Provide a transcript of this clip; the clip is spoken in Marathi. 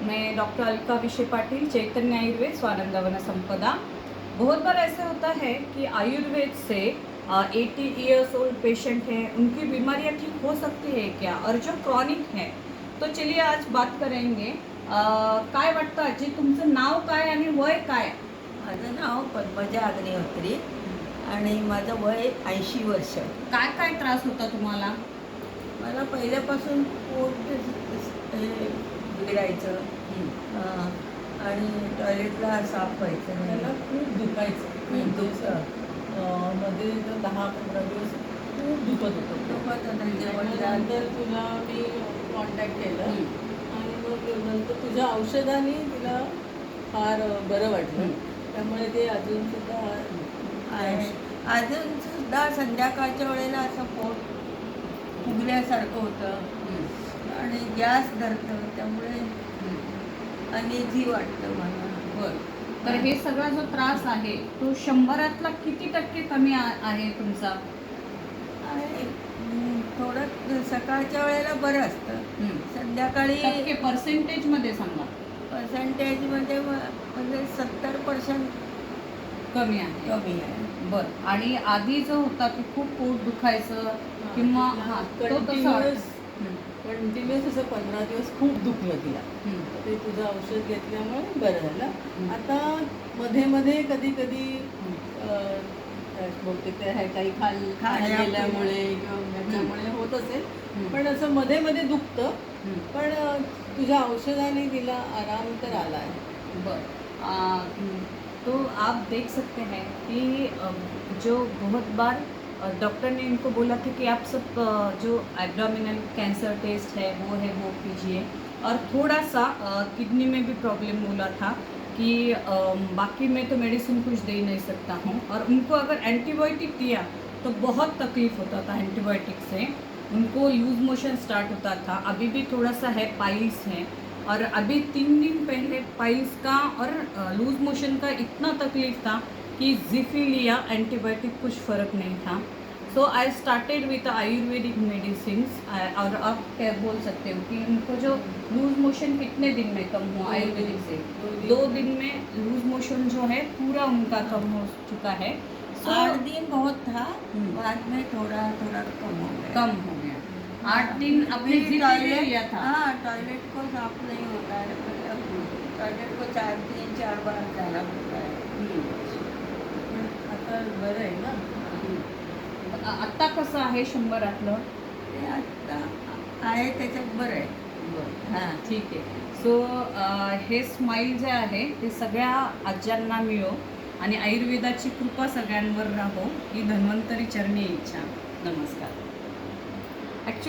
मैं डॉक्टर अलका विशे पाटिल, चैतन्य आयुर्वेद, स्वानंदावन संपदा। बहुत बार ऐसे होता है कि आयुर्वेद से 80 ईयर्स ओल्ड पेशेंट हैं, उनकी बीमारियां ठीक हो सकती है क्या, और जो क्रॉनिक है। तो चलिए आज बात करेंगे। काय वाटतं आजी, तुमचं नाव काय आणि वय काय? माझं नाव पद्मजा अग्निहोत्री आणि माझं वय 80 वर्ष. काय काय त्रास होता तुम्हाला? मला पहिल्यापासून पोट बिघडायचं आणि टॉयलेटला साफ व्हायचं नाही. मला खूप दुखायचं मध्ये 10-15 दिवस खूप दुखत होतं. दुखत होतं जेवण नंतर तुला मी कॉन्टॅक्ट केलं आणि मग नंतर तुझ्या औषधाने तिला फार बरं वाटलं. त्यामुळे ते अजून सुद्धा आहे. अजून सुद्धा संध्याकाळच्या वेळेला असं पोट फुगल्यासारखं होतं आणि गॅस धरतं, त्यामुळे अनइझी वाटतं मला. बरं. तर हे सगळा जो त्रास आहे तो 100तला किती टक्के कमी आहे तुमचा? आणि थोडं सकाळच्या वेळेला बरं असतं, संध्याकाळी टक्के पर्सेंटेजमध्ये सांगा. पर्सेंटेजमध्ये म्हणजे 70% कमी आहे. कमी आहे. बरं. आणि आधी जो होता की खूप पोट दुखायचं किंवा हां, तो तसा कंटिन्युअस असं 15 दिवस खूप दुखलं तिला. ते तुझं औषध घेतल्यामुळे बरं झालं. आता मध्ये मध्ये कधी कधी बहुतेक ते काही खाल्ल्यामुळे किंवा त्याच्यामुळे होत असेल, पण असं मध्ये मध्ये दुखतं. पण तुझ्या औषधाने तिला आराम तर आला आहे. बरं. तो आप देख सकते हैं कि जो बहुत बार डॉक्टर ने इनको बोला था कि आप सब जो एब्डोमिनल कैंसर टेस्ट है वो कीजिए, और थोड़ा सा किडनी में भी प्रॉब्लम बोला था कि बाकी मैं तो मेडिसिन कुछ दे नहीं सकता हूँ। और उनको अगर एंटीबायोटिक दिया तो बहुत तकलीफ़ होता था एंटीबायोटिक से, उनको लूज मोशन स्टार्ट होता था। अभी भी थोड़ा सा है, पाइल्स है, और अभी 3 दिन पहले पाइल्स का और लूज मोशन का इतना तकलीफ था कि जिफी लिया, एंटीबायोटिक कुछ फ़र्क नहीं था। So I started with Ayurvedic medicines. और आप क्या बोल सकते हो कि उनको जो लूज मोशन कितने दिन में कम हुआ आयुर्वेदिक से? 2 दिन में लूज मोशन जो है पूरा उनका कम हो चुका है। 8 दिन बहुत था, बाद में थोड़ा थोड़ा कम हो गया. 8 दिन अपने टॉयलेट लिया था। हाँ, टॉयलेट को साफ नहीं होता है, टॉयलेट को 4 बार जाना पड़ता है. आता बरं आहे ना. आत्ता कसं आहे 100तलं? ते आता आहे त्याच्यात बरं आहे. हां, ठीक आहे. सो हे स्माईल जे आहे ते सगळ्या आज्यांना मिळो आणि आयुर्वेदाची कृपा सगळ्यांवर राहो ही धन्वंतरी चरणी इच्छा. नमस्कार. ॲक्च्युली